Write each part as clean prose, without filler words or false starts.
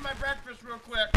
my breakfast real quick.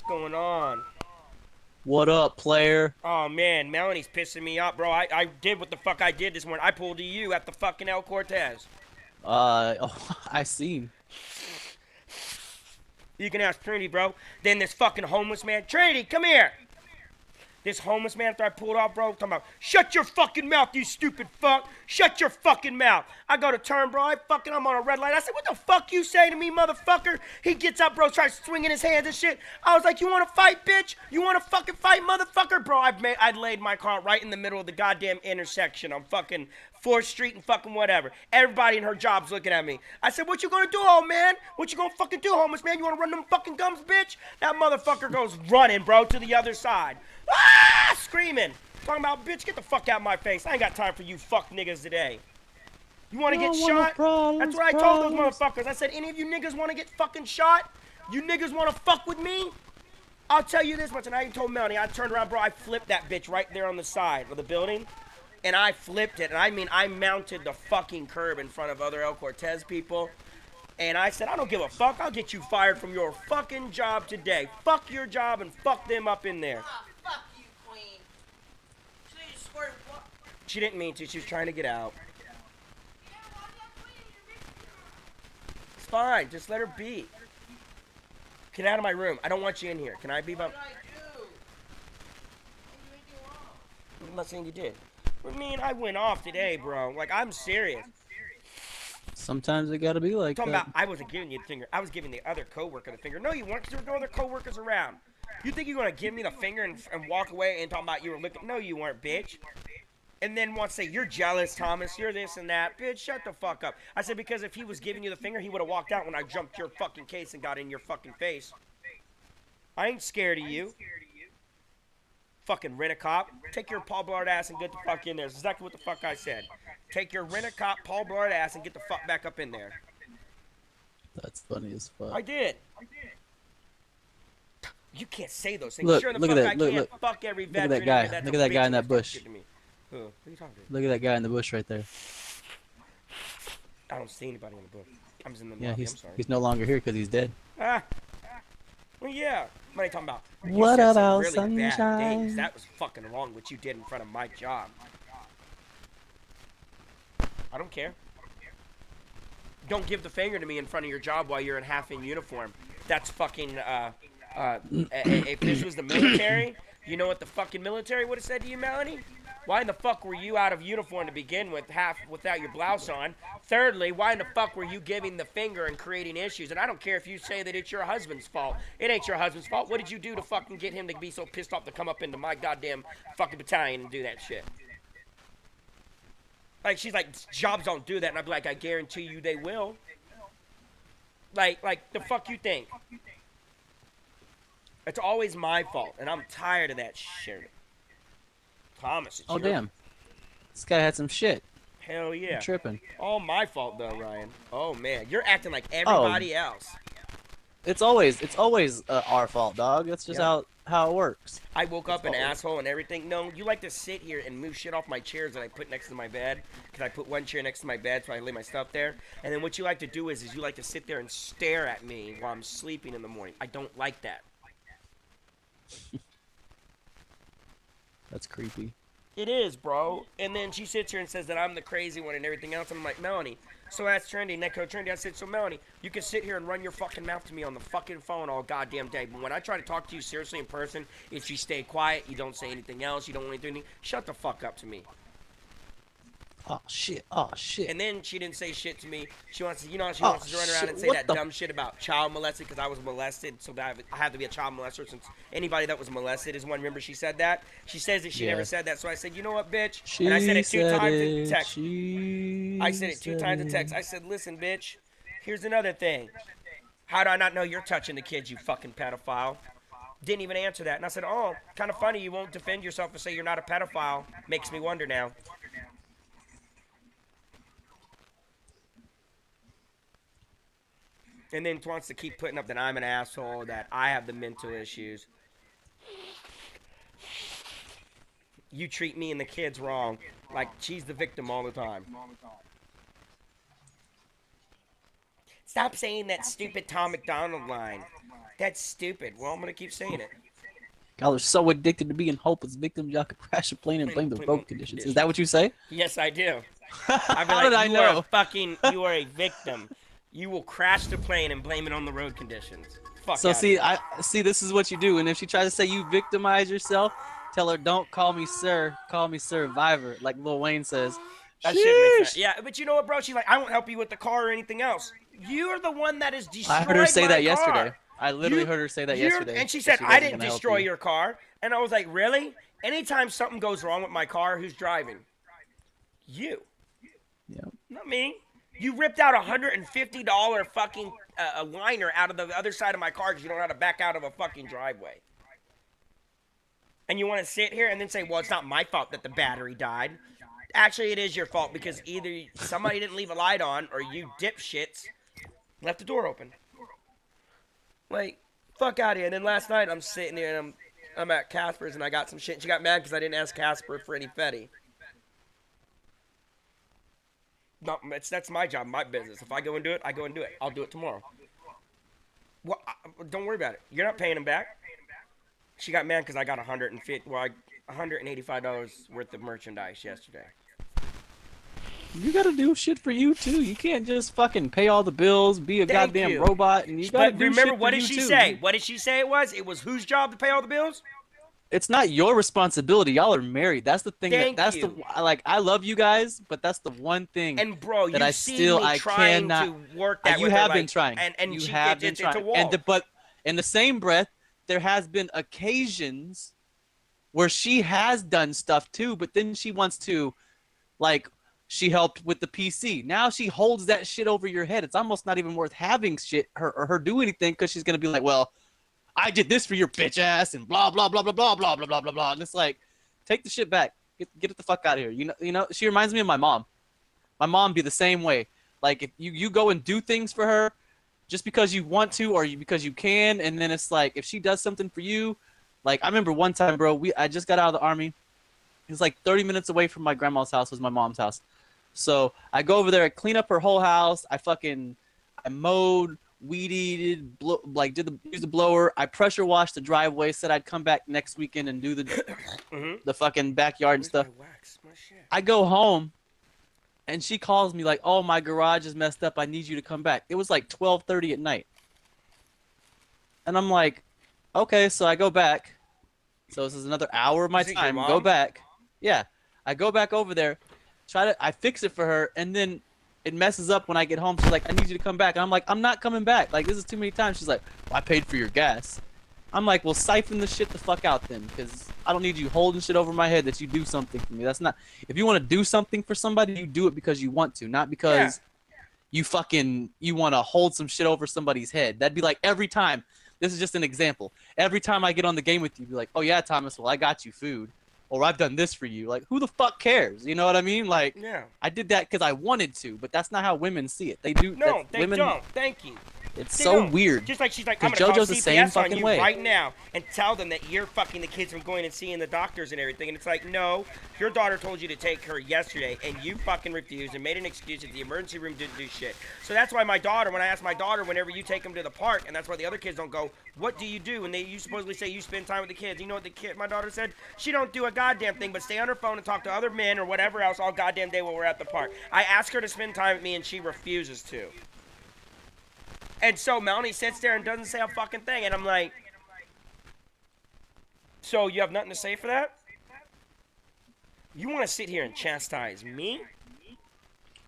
going on? What up, player? Oh man, Melanie's pissing me off, bro. I did what the fuck I did this morning. I pulled a U at the fucking El Cortez. Oh, I seen. You can ask Trinity, bro. Then this fucking homeless man, Trinity, come here. This homeless man, after I pulled off, bro, talking about, shut your fucking mouth, you stupid fuck. Shut your fucking mouth. I go to turn, bro. I'm on a red light. I said, what the fuck you say to me, motherfucker? He gets up, bro, starts swinging his hands and shit. I was like, you want to fight, bitch? You want to fucking fight, motherfucker? Bro, I laid my car right in the middle of the goddamn intersection on fucking 4th Street and fucking whatever. Everybody in her job's looking at me. I said, what you gonna do, old man? What you gonna fucking do, homeless man? You wanna run them fucking gums, bitch? That motherfucker goes running, bro, to the other side. Ah! Screaming. Talking about, bitch, get the fuck out of my face. I ain't got time for you fuck niggas today. You wanna get shot? That's what I told those motherfuckers. I said, any of you niggas wanna get fucking shot? You niggas wanna fuck with me? I'll tell you this much, and I even told Melanie, I turned around, bro, I flipped that bitch right there on the side of the building. And I flipped it, and I mean, I mounted the fucking curb in front of other El Cortez people. And I said, I don't give a fuck. I'll get you fired from your fucking job today. Fuck your job and fuck them up in there. Ah, fuck you, Queen. She swear what? She didn't mean to. She was trying to get out. It's fine. Just let her be. Get out of my room. I don't want you in here. Can I be by... What did I do? I didn't do anything wrong. I'm not saying you did. I mean, I went off today, bro. Like, I'm serious. Sometimes it gotta be like Talking that. about, I wasn't giving you the finger. I was giving the other coworker the finger. No, you weren't, because there were no other coworkers around. You think you're going to give me the finger and walk away and talk about you were looking? No, you weren't, bitch. And then want to say, you're jealous, Thomas. You're this and that. Bitch, shut the fuck up. I said, because if he was giving you the finger, he would have walked out when I jumped your fucking case and got in your fucking face. I ain't scared of you. Fucking rent-a-cop. Take your Paul Blart ass and get the fuck in there. That's exactly what the fuck I said. Take your rent-a-cop Paul Blart ass and get the fuck back up in there. That's funny as fuck. I did. You can't say those things. Look, Sure the look fuck at that, I look, can't. look. Fuck every Look at veteran. that guy. That's Look a at that guy bitch in that who starts bush. shit to me. Who are you talking to? Look at that guy in the bush right there. I don't see anybody in the bush. I'm just in the Yeah, lobby. I'm he's sorry. no longer here because he's dead. Ah. Well, yeah. What are you talking about? You What said some about really bad sunshine? things. That was fucking wrong what you did in front of my job. I don't care. Don't give the finger to me in front of your job while you're in half-in uniform. That's fucking, if this was the military, you know what the fucking military would have said to you, Melanie? Why in the fuck were you out of uniform to begin with, half without your blouse on? Thirdly, why in the fuck were you giving the finger and creating issues? And I don't care if you say that it's your husband's fault. It ain't your husband's fault. What did you do to fucking get him to be so pissed off to come up into my goddamn fucking battalion and do that shit? Like, she's like, jobs don't do that. And I'd be like, I guarantee you they will. Like, the fuck you think? It's always my fault, and I'm tired of that shit. Thomas, it's Oh your... damn, this guy had some shit. Hell yeah. I'm tripping. All my fault though, Ryan. Oh man, you're acting like everybody else. It's always our fault, dog. That's just Yeah. how it works. I woke up an always. asshole and everything. No, you like to sit here and move shit off my chairs that I put next to my bed. Because I put one chair next to my bed so I lay my stuff there. And then what you like to do is you like to sit there and stare at me while I'm sleeping in the morning. I don't like that. That's creepy. It is, bro. And then she sits here and says that I'm the crazy one and everything else. And I'm like, Melanie. So I asked Trendy, Neko Trendy, I said, so Melanie, you can sit here and run your fucking mouth to me on the fucking phone all goddamn day. But when I try to talk to you seriously in person, if you stay quiet, you don't say anything else, you don't want to do anything, shut the fuck up to me. Oh shit. Oh shit. And then she didn't say shit to me. She wants to, she Oh, wants to run around shit. and say What that the dumb shit about child molested because I was molested. So that I have to be a child molester since anybody that was molested is one. Remember she said that? She says that she Yeah. never said that. So I said, you know what, bitch? She And I said it two said times it. in text. I said it two said times in it. text. I said, listen, bitch, here's another thing. How do I not know you're touching the kids, you fucking pedophile? Didn't even answer that. And I said, oh, kind of funny you won't defend yourself and say you're not a pedophile. Makes me wonder now. And then wants to keep putting up that I'm an asshole, that I have the mental issues. You treat me and the kids wrong. Like she's the victim all the time. Stop saying that stupid Tom McDonald line. That's stupid. Well, I'm gonna keep saying it. Y'all are so addicted to being hopeless victims, y'all could crash a plane and blame the road conditions. Is that what you say? Yes, I do. I'd be How like, did I know? you are a victim. You will crash the plane and blame it on the road conditions. Fuck So out see, of here. I see. This is what you do. And if she tries to say you victimize yourself, tell her don't call me sir, call me survivor, like Lil Wayne says. That shit makes sense. Sheesh. Yeah, but you know what, bro? She's like, I won't help you with the car or anything else. You're the one that has I heard her destroyed say my that yesterday. car. I literally heard her say that yesterday. And she That said, she I wasn't didn't gonna help destroy you. your car. And I was like, really? Anytime something goes wrong with my car, who's driving? You. Yeah. Not me. You ripped out $150 fucking a liner out of the other side of my car because you don't know how to back out of a fucking driveway. And you want to sit here and then say, well, it's not my fault that the battery died. Actually, it is your fault because either somebody didn't leave a light on or you dipshits left the door open. Like, fuck out of here. And then last night I'm sitting there and I'm at Casper's and I got some shit. And she got mad because I didn't ask Casper for any Fetty. No, that's my job, my business. If I go and do it, I go and do it. I'll do it tomorrow. Well, don't worry about it. You're not paying him back. She got mad because I got $185 worth of merchandise yesterday. You gotta do shit for you too. You can't just fucking pay all the bills, be a Thank goddamn you. robot, and you gotta But do remember, shit what for did you she too. say? What did she say it was? It was whose job to pay all the bills? It's not your responsibility. Y'all are married. That's the thing. Thank That's you. the like. I love you guys, but that's the one thing. And bro, that you've I seen me trying cannot. to work that You with her, have been like, trying. and You she, have been it's trying. a wall. But in the same breath, there has been occasions where she has done stuff too, but then she wants to, like, she helped with the PC. Now she holds that shit over your head. It's almost not even worth having her do anything because she's gonna be like, well, I did this for your bitch ass and blah blah blah blah blah blah blah blah blah blah. And it's like, take the shit back. Get it the fuck out of here. You know. She reminds me of my mom. My mom be the same way. Like if you go and do things for her, just because you want to or because you can, and then it's like if she does something for you, like I remember one time, bro. I just got out of the army. It was like 30 minutes away from my grandma's house. Was my mom's house. So I go over there, I clean up her whole house. I mowed, weeded, use the blower. I pressure washed the driveway. Said I'd come back next weekend and do the fucking backyard and stuff. I go home, and she calls me like, "Oh, my garage is messed up. I need you to come back." It was like 12:30 at night, and I'm like, "Okay." So I go back. So this is another hour of my time. Go back. Yeah, I go back over there. I fix it for her, and then it messes up when I get home. She's like, I need you to come back. And I'm like, I'm not coming back. Like, this is too many times. She's like, well, I paid for your gas. I'm like, well, siphon the shit the fuck out then, because I don't need you holding shit over my head that you do something for me. That's not, if you want to do something for somebody, you do it because you want to, not because you want to hold some shit over somebody's head. That'd be like every time. This is just an example. Every time I get on the game with you, be like, oh yeah, Thomas, well, I got you food. Or I've done this for you. Like, who the fuck cares? You know what I mean? Like, I did that because I wanted to, but that's not how women see it. They do. No, they don't. Thank you. It's so weird. Just like she's like, I'm gonna call JoJo's the same CPS on fucking you way. right now and tell them that you're fucking the kids from going and seeing the doctors and everything. And it's like, no, your daughter told you to take her yesterday, and you fucking refused and made an excuse that the emergency room didn't do shit. So that's why my daughter, when I asked my daughter, whenever you take them to the park, and that's why the other kids don't go, what do you do? And you supposedly say you spend time with the kids. You know what my daughter said? She don't do a goddamn thing but stay on her phone and talk to other men or whatever else all goddamn day while we're at the park. I asked her to spend time with me, and she refuses to. And so Melanie sits there and doesn't say a fucking thing. And I'm like, so you have nothing to say for that? You want to sit here and chastise me?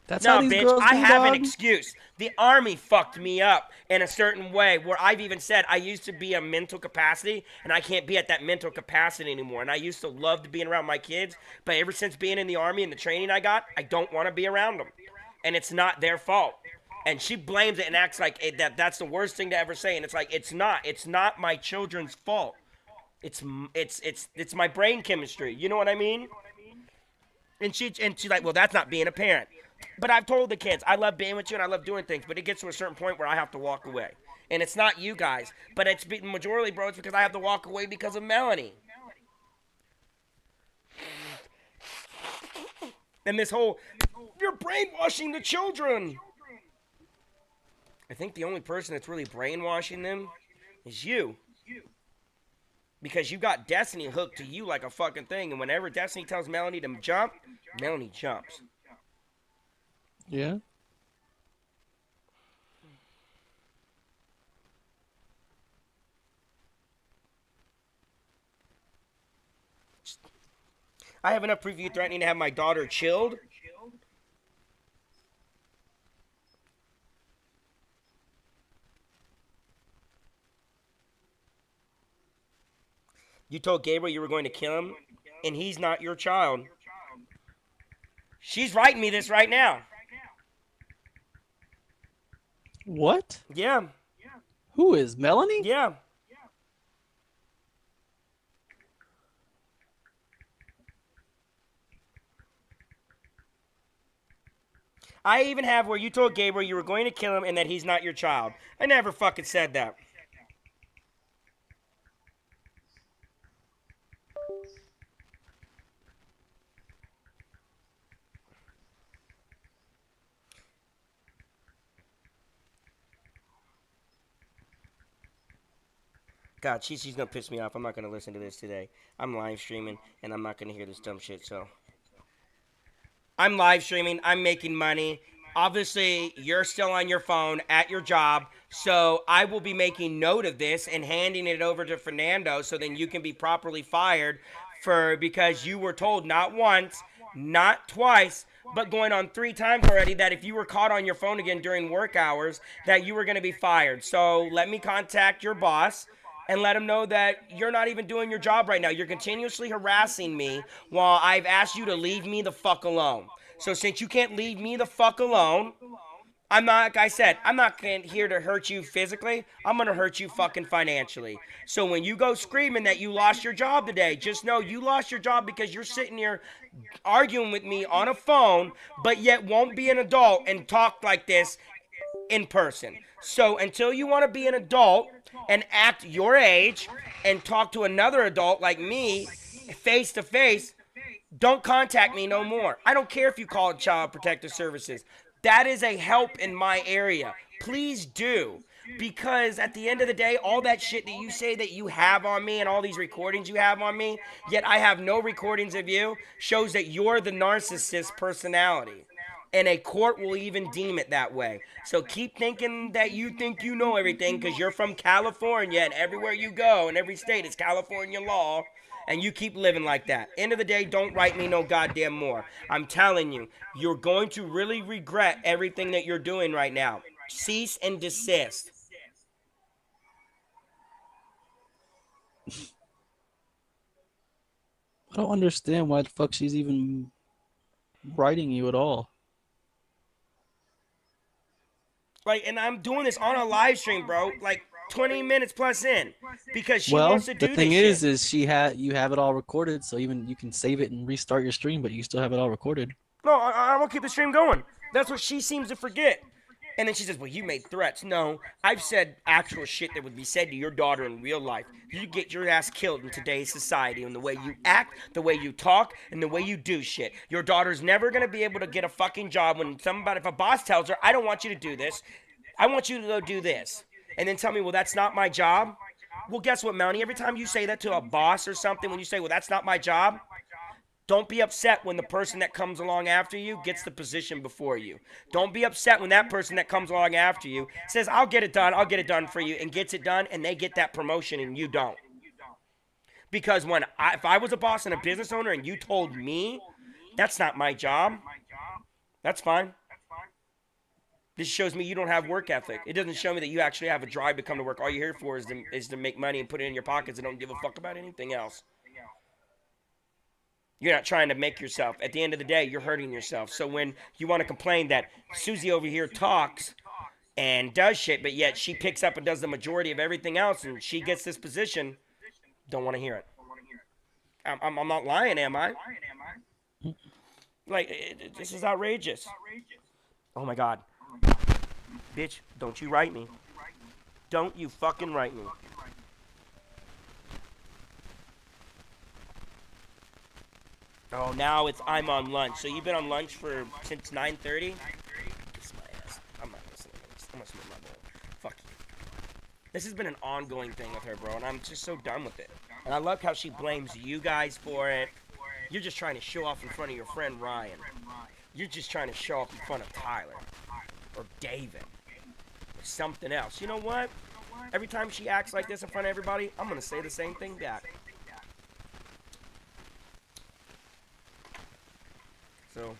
That's no, how these bitch, girls I do, have an dog. excuse. The army fucked me up in a certain way where I've even said I used to be a mental capacity and I can't be at that mental capacity anymore. And I used to love to being around my kids, but ever since being in the army and the training I got, I don't want to be around them. And it's not their fault. And she blames it and acts like that's the worst thing to ever say. And it's like, it's not my children's fault. It's my brain chemistry. You know what I mean? And she's like, well, that's not being a parent. But I've told the kids, I love being with you and I love doing things, but it gets to a certain point where I have to walk away. And it's not you guys, but it's majority, bro, it's because I have to walk away because of Melanie. And this whole, you're brainwashing the children. I think the only person that's really brainwashing them is you. Because you got Destiny hooked to you like a fucking thing. And whenever Destiny tells Melanie to jump, Melanie jumps. Yeah. I have enough proof of you threatening to have my daughter chilled. You told Gabriel you were going to kill him, and he's not your child. She's writing me this right now. What? Yeah, Who is Melanie? yeah. I even have where you told Gabriel you were going to kill him and that he's not your child. I never fucking said that. God, she's gonna piss me off. I'm not gonna listen to this today. I'm live streaming and I'm not gonna hear this dumb shit. So I'm live streaming. I'm making money. Obviously, you're still on your phone at your job. So I will be making note of this and handing it over to Fernando so then you can be properly fired because you were told not once, not twice, but going on 3 times already that if you were caught on your phone again during work hours that you were going to be fired. So let me contact your boss and let him know that you're not even doing your job right now. You're continuously harassing me while I've asked you to leave me the fuck alone. So since you can't leave me the fuck alone, I'm not, like I said, I'm not here to hurt you physically. I'm going to hurt you fucking financially. So when you go screaming that you lost your job today, just know you lost your job because you're sitting here arguing with me on a phone, but yet won't be an adult and talk like this in person. So until you want to be an adult and act your age and talk to another adult like me face to face, don't contact me no more. I don't care if you call it Child Protective Services. That is a help in my area. Please do. Because at the end of the day, all that shit that you say that you have on me and all these recordings you have on me, yet I have no recordings of you, shows that you're the narcissist personality. And a court will even deem it that way. So keep thinking that you think you know everything because you're from California and everywhere you go in every state it's California law. And you keep living like that. End of the day, don't write me no goddamn more. I'm telling you, you're going to really regret everything that you're doing right now. Cease and desist. I don't understand why the fuck she's even writing you at all. Like, and I'm doing this on a live stream, bro. Like 20 minutes plus in, because she wants to do the thing this is you have it all recorded, so even you can save it and restart your stream, but you still have it all recorded. No, I want to keep the stream going. That's what she seems to forget. And then she says, well, you made threats. No, I've said actual shit that would be said to your daughter in real life. You get your ass killed in today's society and the way you act, the way you talk, and the way you do shit. Your daughter's never going to be able to get a fucking job when if a boss tells her, I don't want you to do this. I want you to go do this. And then tell me, well, that's not my job. Well, guess what, Melanie? Every time you say that to a boss or something, when you say, well, that's not my job, don't be upset when the person that comes along after you gets the position before you. Don't be upset when that person that comes along after you says, I'll get it done for you, and gets it done, and they get that promotion and you don't. Because if I was a boss and a business owner and you told me that's not my job, that's fine. This shows me you don't have work ethic. It doesn't show me that you actually have a drive to come to work. All you're here for is to make money and put it in your pockets and don't give a fuck about anything else. You're not trying to make yourself. At the end of the day, you're hurting yourself. So when you want to complain that Susie over here talks and does shit, but yet she picks up and does the majority of everything else and she gets this position, don't want to hear it. I'm not lying, am I? Like, this is outrageous. Oh my God. Bitch, don't you write me. Don't you fucking write me. Oh, now I'm on lunch. So you've been on lunch since 9:30? Kiss my ass. I'm not listening to this. I'm gonna smoke my bowl. This has been an ongoing thing with her, bro, and I'm just so done with it. And I love how she blames you guys for it. You're just trying to show off in front of your friend Ryan. You're just trying to show off in front of Tyler or David or something else. You know what? Every time she acts like this in front of everybody, I'm gonna say the same thing back. So,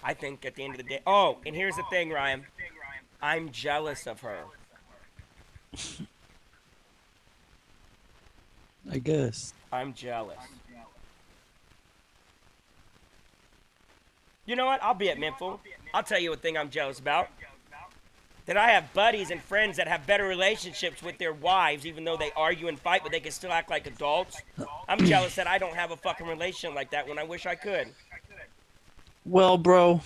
I think at the end of the day... Oh, and here's the thing, Ryan. I'm jealous of her. I guess. I'm jealous. You know what? I'll be at Memphis. I'll tell you a thing I'm jealous about. That I have buddies and friends that have better relationships with their wives, even though they argue and fight, but they can still act like adults. I'm jealous that I don't have a fucking relationship like that when I wish I could. Well, bro.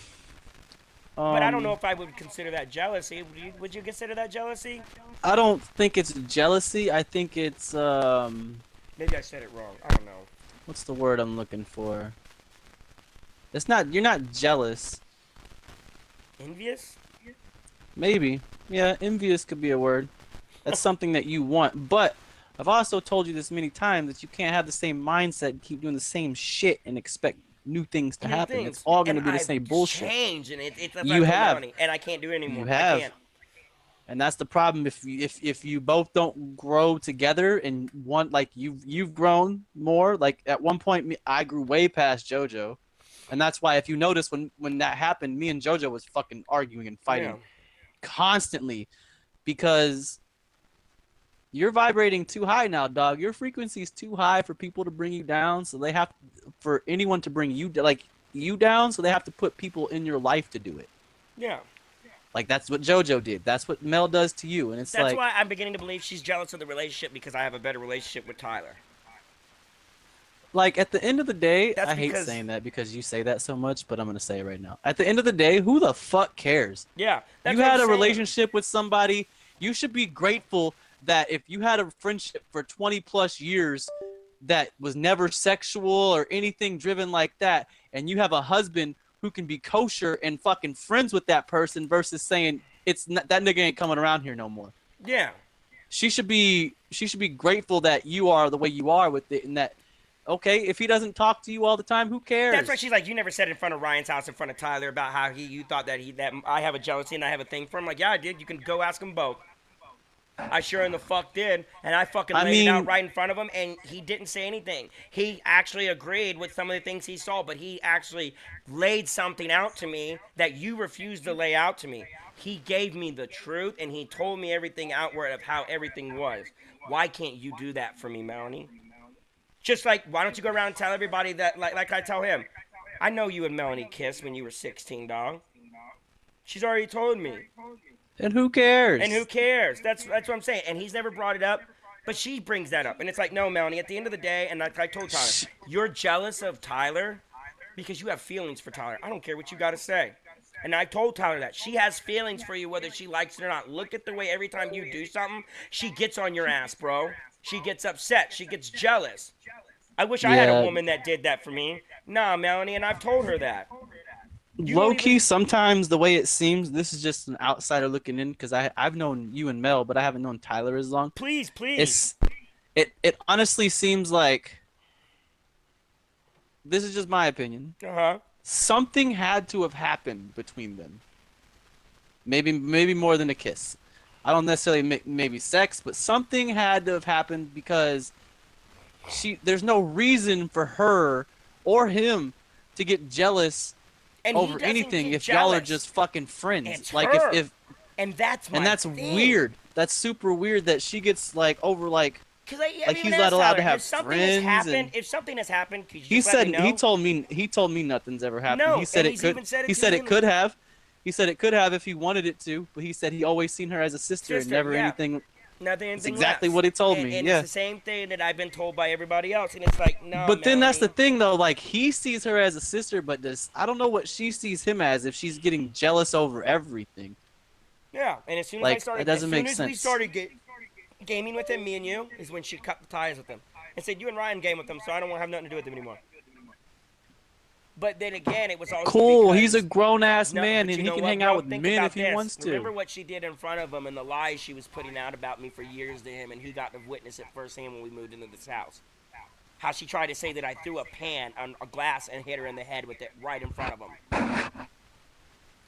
But I don't know if I would consider that jealousy. Would you consider that jealousy? I don't think it's jealousy. I think it's Maybe I said it wrong. I don't know. what's the word I'm looking for? It's not. You're not jealous. Envious? Maybe. Yeah, envious could be a word. That's something that you want. But I've also told you this many times that you can't have the same mindset and keep doing the same shit and expect new things to happen. It's all going to be the same bullshit. Changed, and it's You have. money, and I can't do it anymore. You have. I can't. And that's the problem. If you both don't grow together and one like you've grown more. Like at one point, I grew way past JoJo, and that's why if you notice when that happened, me and JoJo was fucking arguing and fighting constantly because you're vibrating too high now, dog. Your frequency is too high for people to bring you down, so they have for anyone to bring you down, so they have to put people in your life to do it. Yeah. Like, that's what JoJo did. That's what Mel does to you. And it's That's why I'm beginning to believe she's jealous of the relationship because I have a better relationship with Tyler. Like, at the end of the day, That's I hate because- saying that because you say that so much, but I'm going to say it right now. At the end of the day, who the fuck cares? Yeah. That's You what had I'm a saying. relationship with somebody. You should be grateful that if you had a friendship for 20 plus years that was never sexual or anything driven like that, and you have a husband who can be kosher and fucking friends with that person versus saying it's not, that nigga ain't coming around here no more. Yeah. She should be grateful that you are the way you are with it, and that okay, if he doesn't talk to you all the time, who cares? That's why she's like, you never said in front of Ryan's house, in front of Tyler, about how you thought that I have a jealousy and I have a thing for him. Like, yeah, I did. You can go ask them both. I sure in the fuck did, and I fucking laid it out right in front of him, and he didn't say anything. He actually agreed with some of the things he saw, but he actually laid something out to me that you refused to lay out to me. He gave me the truth, and he told me everything outward of how everything was. Why can't you do that for me, Melanie? Just like, why don't you go around and tell everybody that, like I tell him, I know you and Melanie kissed when you were 16, dog. She's already told me. And who cares? And who cares? That's what I'm saying. And he's never brought it up, but she brings that up. And it's like, no, Melanie, at the end of the day, and like I told Tyler, you're jealous of Tyler because you have feelings for Tyler. I don't care what you got to say. And I told Tyler that. She has feelings for you whether she likes it or not. Look at the way every time you do something, she gets on your ass, bro. She gets upset. She gets jealous. I wish I had a woman that did that for me. Nah, Melanie, and I've told her that. Low key, sometimes the way it seems, this is just an outsider looking in because I've known you and Mel, but I haven't known Tyler as long. Please, please. It honestly seems like, this is just my opinion. Something had to have happened between them. Maybe more than a kiss. I don't necessarily maybe sex, but something had to have happened because there's no reason for her or him to get jealous over anything if y'all are just fucking friends. It's like her. and that's thing. Weird. That's super weird that she gets like over like like he's not allowed to have if something friends. If something has happened, could you he just said let me know? he told me nothing's ever happened. No, he said and it he's could. even said it He to said me it could have. He said it could have if he wanted it to, but he said he always seen her as a sister and never anything. That's exactly what he told me. And yeah. it's the same thing that I've been told by everybody else, and it's like, no. But then that's the thing, though. Like, he sees her as a sister, but I don't know what she sees him as if she's getting jealous over everything. Yeah, and as soon as like, I started, it doesn't make as soon as we sense. started gaming with him, me and you, is when she cut the ties with him and said, "You and Ryan game with them, so I don't want to have nothing to do with them anymore." But then again, it was also Cool. because, He's a grown ass No, man, but and you he know can what, hang bro? out with Think men about if he this. wants to. Remember what she did in front of him and the lies she was putting out about me for years to him, and he got to witness it firsthand when we moved into this house. How she tried to say that I threw a pan on a glass and hit her in the head with it right in front of him.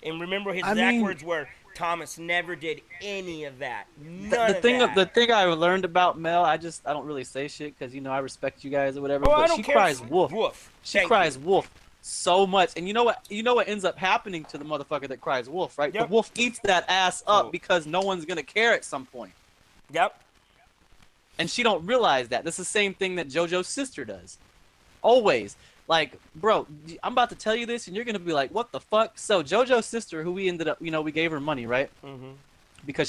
And remember, his I exact mean- words were, "Thomas never did any of that. None The of thing, that." the thing I learned about Mel, I don't really say shit because I respect you guys or whatever. Oh, but I don't she care. cries wolf. Woof. She Thank cries you. wolf so much, and you know what? You know what ends up happening to the motherfucker that cries wolf, right? Yep. The wolf eats that ass up So- because no one's gonna care at some point, Yep. and she don't realize that. That's the same thing that JoJo's sister does. Always. Like, bro, I'm about to tell you this, and you're gonna be like, "What the fuck?" So JoJo's sister, who we ended up, we gave her money, right? Mm-hmm. Because